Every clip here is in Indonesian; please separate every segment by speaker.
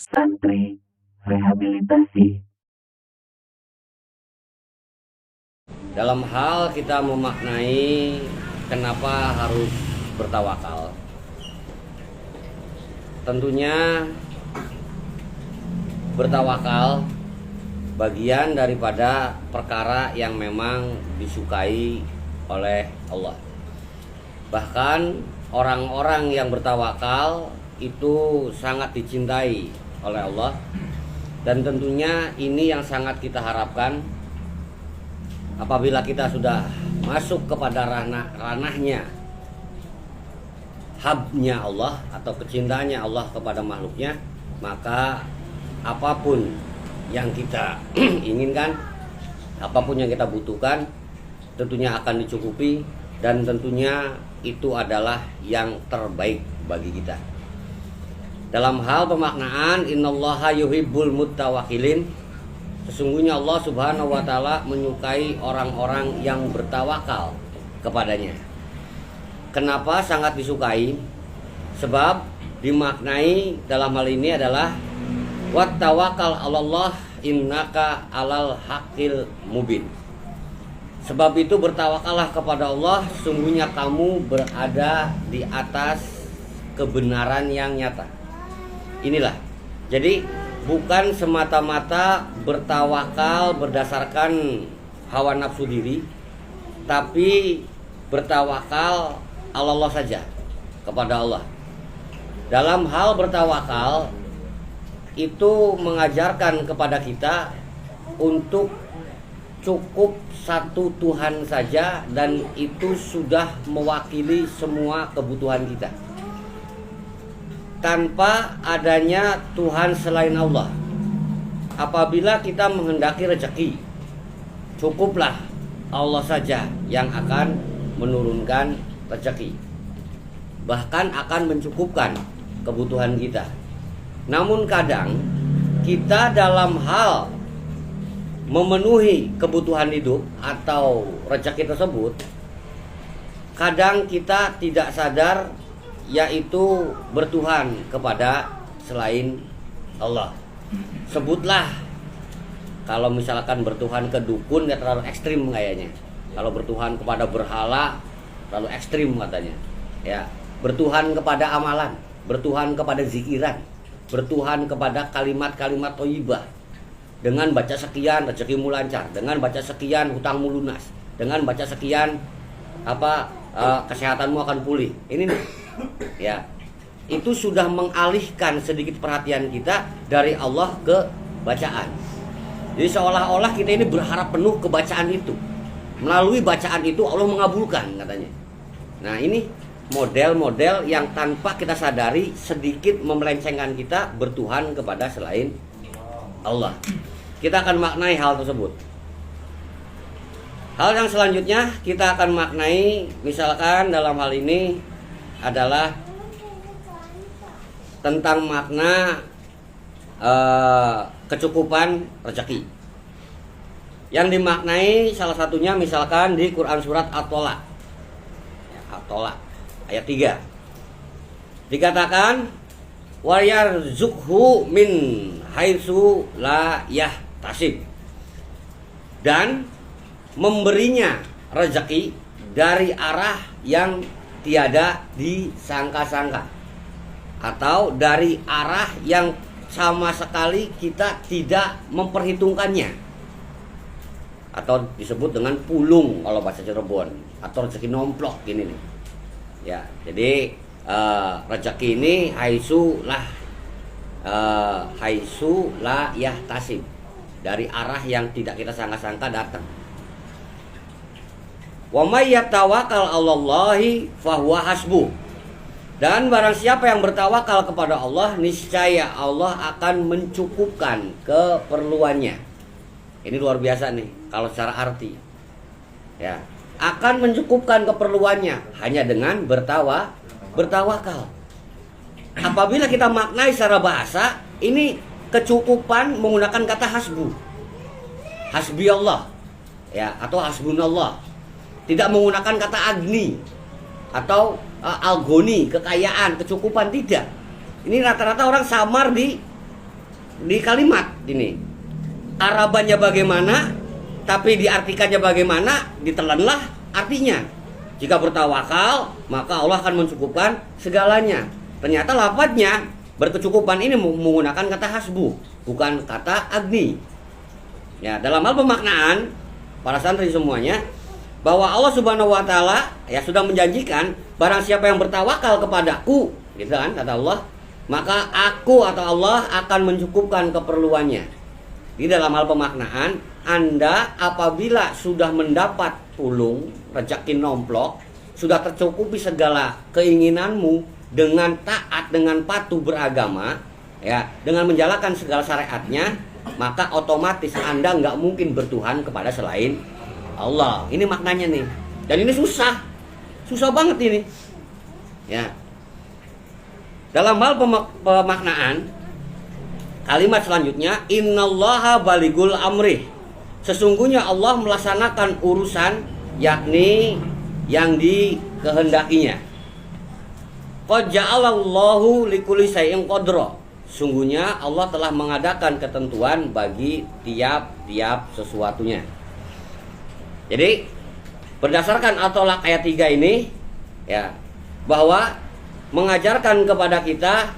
Speaker 1: Santri rehabilitasi.
Speaker 2: Dalam hal kita memaknai kenapa harus bertawakal, tentunya bertawakal bagian daripada perkara yang memang disukai oleh Allah. Bahkan orang-orang yang bertawakal itu sangat dicintai oleh Allah, dan tentunya ini yang sangat kita harapkan apabila kita sudah masuk kepada ranahnya habnya Allah atau kecintanya Allah kepada makhluknya, maka apapun yang kita inginkan, apapun yang kita butuhkan tentunya akan dicukupi, dan tentunya itu adalah yang terbaik bagi kita. Dalam hal pemaknaan, innallaha yuhibbul muttawakkilin, sesungguhnya Allah Subhanahu wa taala menyukai orang-orang yang bertawakal kepadanya. Kenapa sangat disukai? Sebab dimaknai dalam hal ini adalah wat tawakkal 'alallah innaka 'alal haqqil mubin. Sebab itu bertawakallah kepada Allah, sungguhnya kamu berada di atas kebenaran yang nyata. Inilah. Jadi bukan semata-mata bertawakal berdasarkan hawa nafsu diri, tapi bertawakal Allah saja, kepada Allah. Dalam hal bertawakal itu mengajarkan kepada kita untuk cukup satu Tuhan saja, dan itu sudah mewakili semua kebutuhan kita, tanpa adanya Tuhan selain Allah. Apabila kita menghendaki rezeki, cukuplah Allah saja yang akan menurunkan rezeki, bahkan akan mencukupkan kebutuhan kita. Namun kadang kita dalam hal memenuhi kebutuhan hidup atau rezeki tersebut, kadang kita tidak sadar, yaitu bertuhan kepada selain Allah. Sebutlah, kalau misalkan bertuhan ke dukun ya terlalu ekstrim kayaknya. Kalau bertuhan kepada berhala terlalu ekstrim katanya. Ya, bertuhan kepada amalan, bertuhan kepada zikiran, bertuhan kepada kalimat-kalimat thayyibah. Dengan baca sekian rezekimu lancar, dengan baca sekian hutangmu lunas, dengan baca sekian kesehatanmu akan pulih. Ini nih, ya, itu sudah mengalihkan sedikit perhatian kita dari Allah ke bacaan. Jadi seolah-olah kita ini berharap penuh ke bacaan itu. Melalui bacaan itu Allah mengabulkan katanya. Nah, ini model-model yang tanpa kita sadari sedikit memelencengkan kita bertuhan kepada selain Allah. Kita akan maknai hal tersebut. Hal yang selanjutnya kita akan maknai, misalkan dalam hal ini adalah tentang makna kecukupan rezeki. Yang dimaknai salah satunya misalkan di Quran surat At-Tolak, At-Tolak ayat 3. Dikatakan wa yarzuqhu min haitsu la yahtasib, dan memberinya rezeki dari arah yang tiada disangka-sangka, atau dari arah yang sama sekali kita tidak memperhitungkannya, atau disebut dengan pulung kalau bahasa Cirebon, atau rezeki nomplok gini nih. Ya, jadi rezeki ini haitsu la yahtasib, dari arah yang tidak kita sangka-sangka datang. Wa may yatawakkal 'alallahi fahuwa hasbuh, dan barang siapa yang bertawakal kepada Allah, niscaya Allah akan mencukupkan keperluannya. Ini luar biasa nih kalau secara arti. Ya, akan mencukupkan keperluannya hanya dengan bertawakal. Apabila kita maknai secara bahasa, ini kecukupan menggunakan kata hasbu. Hasbi Allah, ya, atau hasbunallah. Tidak menggunakan kata agni atau algoni, kekayaan, kecukupan, tidak. Ini rata-rata orang samar di di kalimat ini. Arabannya bagaimana, tapi diartikannya bagaimana, ditelanlah artinya. Jika bertawakal, maka Allah akan mencukupkan segalanya. Ternyata lafadznya berkecukupan ini menggunakan kata hasbuh, bukan kata agni. Ya, dalam hal pemaknaan para santri semuanya, bahwa Allah Subhanahu wa taala ya sudah menjanjikan barang siapa yang bertawakal kepadaku, gitu kan kata Allah, maka aku atau Allah akan mencukupkan keperluannya. Di dalam hal pemaknaan, Anda apabila sudah mendapat tulung, rezeki nomplok, sudah tercukupi segala keinginanmu dengan taat, dengan patuh beragama, ya, dengan menjalankan segala syariatnya, maka otomatis Anda nggak mungkin bertuhan kepada selain Allah. Ini maknanya nih. Dan ini susah banget ini. Ya. Dalam hal pemaknaan, kalimat selanjutnya, innallaha baligul amri. Sesungguhnya Allah melaksanakan urusan, yakni yang dikehendakinya. Qad ja'alallahu likulli syai'in qadra. Sungguhnya Allah telah mengadakan ketentuan bagi tiap-tiap sesuatunya. Jadi berdasarkan At-Tolaq ayat 3 ini, ya, bahwa mengajarkan kepada kita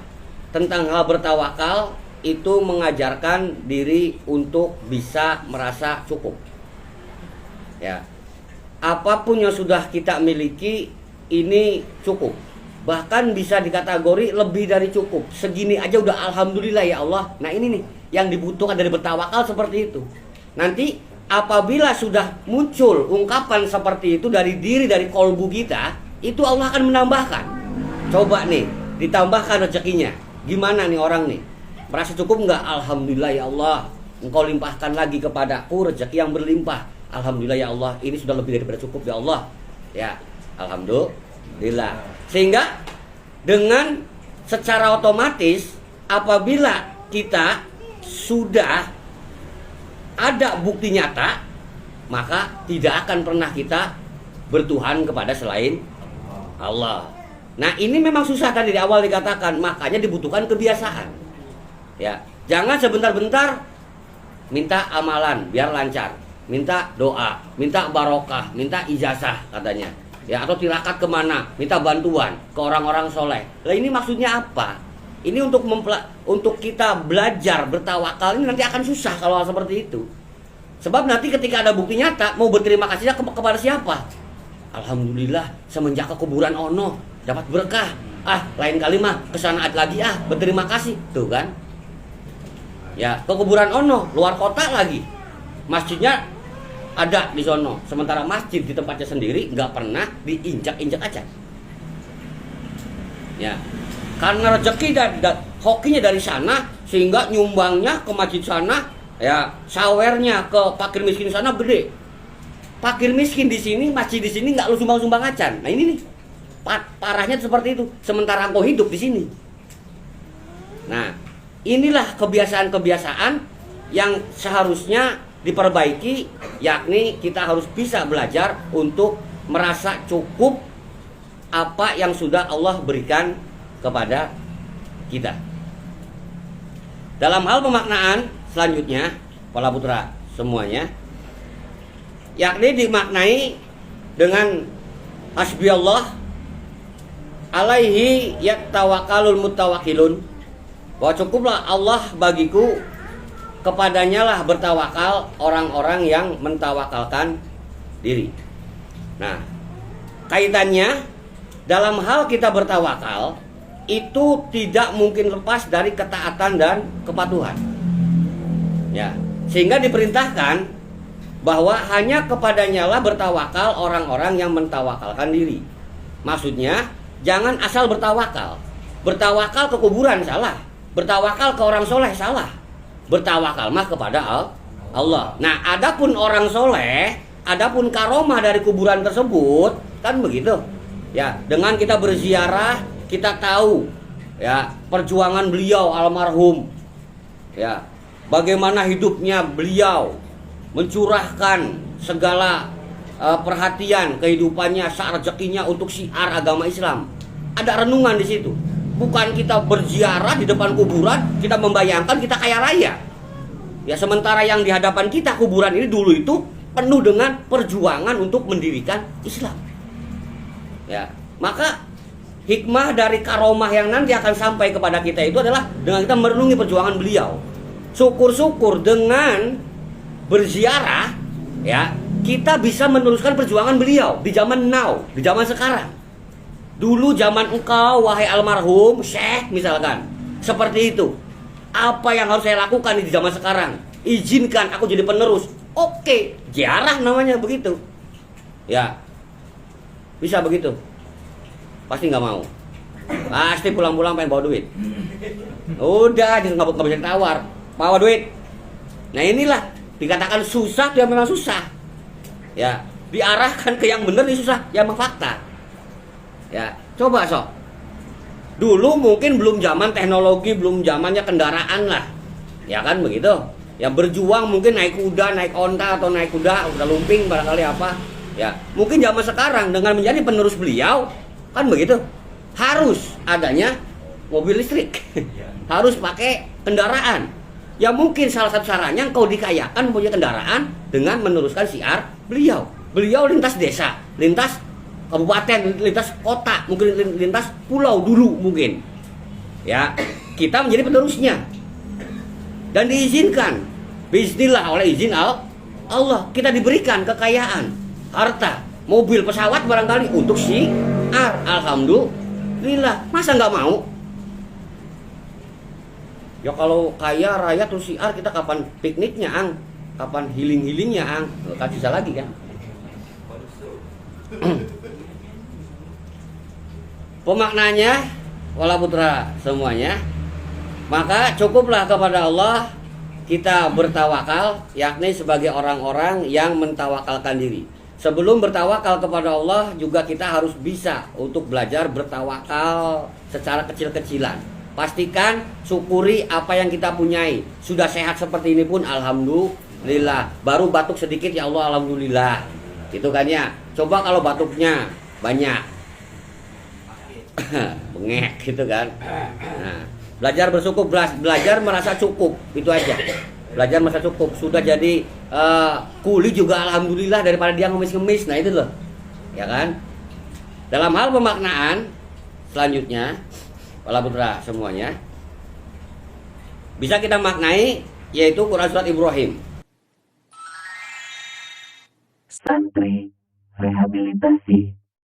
Speaker 2: tentang hal bertawakal itu mengajarkan diri untuk bisa merasa cukup. Ya. Apapun yang sudah kita miliki ini cukup. Bahkan bisa dikategori lebih dari cukup. Segini aja udah alhamdulillah ya Allah. Nah, ini nih yang dibutuhkan dari bertawakal seperti itu. Nanti apabila sudah muncul ungkapan seperti itu dari diri, dari kolbu kita, itu Allah akan menambahkan. Coba nih, ditambahkan rezekinya. Gimana nih orang nih? Merasa cukup nggak? Alhamdulillah ya Allah, Engkau limpahkan lagi kepadaku rezeki yang berlimpah. Alhamdulillah ya Allah, ini sudah lebih daripada cukup ya Allah. Ya, alhamdulillah. Sehingga dengan secara otomatis apabila kita sudah ada bukti nyata, maka tidak akan pernah kita bertuhan kepada selain Allah. Nah, ini memang susah tadi di awal dikatakan, makanya dibutuhkan kebiasaan. Ya, jangan sebentar-bentar minta amalan biar lancar, minta doa, minta barokah, minta ijazah katanya. Ya, atau tirakat kemana, minta bantuan ke orang-orang soleh. Lah, ini maksudnya apa? Ini untuk kita belajar bertawakal ini nanti akan susah kalau hal seperti itu. Sebab nanti ketika ada bukti nyata, mau berterima kasihnya kepada siapa? Alhamdulillah semenjak ke kuburan Ono dapat berkah. Lain kali mah kesana lagi berterima kasih. Tuh kan. Ya, ke kuburan Ono, luar kota lagi. Masjidnya ada di sono, sementara masjid di tempatnya sendiri nggak pernah diinjak-injak aja. Ya, karena rezeki dan hokinya dari sana, sehingga nyumbangnya ke masjid sana, ya, sawernya ke fakir miskin sana gede. Fakir miskin di sini, masjid di sini nggak lu sumbang-sumbang acan. Nah, ini nih parahnya seperti itu. Sementara engkau hidup di sini. Nah, inilah kebiasaan-kebiasaan yang seharusnya diperbaiki, yakni kita harus bisa belajar untuk merasa cukup apa yang sudah Allah berikan kepada kita. Dalam hal pemaknaan selanjutnya, para putra semuanya, yakni dimaknai dengan hasbiyallah alaihi yattawakkalul mutawakkilun, bahwa cukuplah Allah bagiku, kepadanya lah bertawakal orang-orang yang mentawakalkan diri. Nah, kaitannya dalam hal kita bertawakal itu tidak mungkin lepas dari ketaatan dan kepatuhan. Ya, sehingga diperintahkan bahwa hanya kepadanya lah bertawakal orang-orang yang mentawakalkan diri. Maksudnya jangan asal bertawakal. Bertawakal ke kuburan salah, bertawakal ke orang soleh salah. Bertawakal mah kepada Allah. Nah, adapun orang soleh, adapun karomah dari kuburan tersebut, kan begitu. Ya, dengan kita berziarah, kita tahu ya perjuangan beliau almarhum. Ya, bagaimana hidupnya beliau mencurahkan segala perhatian kehidupannya, saat rezekinya untuk syiar agama Islam. Ada renungan di situ. Bukan kita berziarah di depan kuburan, kita membayangkan kita kaya raya. Ya, sementara yang di hadapan kita kuburan ini dulu itu penuh dengan perjuangan untuk mendirikan Islam. Ya, maka hikmah dari karomah yang nanti akan sampai kepada kita itu adalah dengan kita merenungi perjuangan beliau. Syukur-syukur dengan berziarah, ya, kita bisa meneruskan perjuangan beliau di zaman now, di zaman sekarang. Dulu zaman engkau, wahai almarhum Syekh misalkan, seperti itu. Apa yang harus saya lakukan di zaman sekarang? Izinkan aku jadi penerus. Oke, ziarah namanya begitu. Ya, bisa begitu. Pasti nggak mau. Pasti pulang-pulang pengen bawa duit. Udah, nggak bisa tawar. Bawa duit. Nah inilah dikatakan susah, dia memang susah. Ya, diarahkan ke yang benar ini susah, ya memang fakta. Ya, coba sok. Dulu mungkin belum zaman teknologi, belum zamannya kendaraan lah. Ya kan begitu. Ya berjuang mungkin naik kuda, naik onta atau naik kuda, udah lumping barangkali apa. Ya, mungkin zaman sekarang dengan menjadi penerus beliau kan begitu. Harus adanya mobil listrik. Harus pakai kendaraan. Ya mungkin salah satu caranya engkau dikayakan punya kendaraan dengan meneruskan syiar beliau. Beliau lintas desa, lintas kabupaten, lintas kota, mungkin lintas pulau dulu mungkin. Ya, kita menjadi penerusnya. Dan diizinkan bismillah oleh izin Allah kita diberikan kekayaan, harta, mobil, pesawat barangkali untuk syiar. Alhamdulillah, masa nggak mau? Ya kalau kaya raya terus syiar, kita kapan pikniknya ang? Kapan healing-healingnya ang? Kan bisa lagi kan? Pemaknanya, wala putra semuanya, maka cukuplah kepada Allah kita bertawakal, yakni sebagai orang-orang yang mentawakalkan diri. Sebelum bertawakal kepada Allah juga kita harus bisa untuk belajar bertawakal secara kecil-kecilan. Pastikan syukuri apa yang kita punyai. Sudah sehat seperti ini pun alhamdulillah. Baru batuk sedikit ya Allah alhamdulillah. Itu kan ya. Coba kalau batuknya banyak, bengek gitu kan. Nah, belajar bersyukur, belajar merasa cukup, itu aja. Belajar merasa cukup. Sudah jadi kuli juga alhamdulillah daripada dia ngemis-ngemis. Nah itu loh, ya kan. Dalam hal pemaknaan selanjutnya, wala putra semuanya, bisa kita maknai yaitu Quran surat Ibrahim.
Speaker 1: Santri rehabilitasi.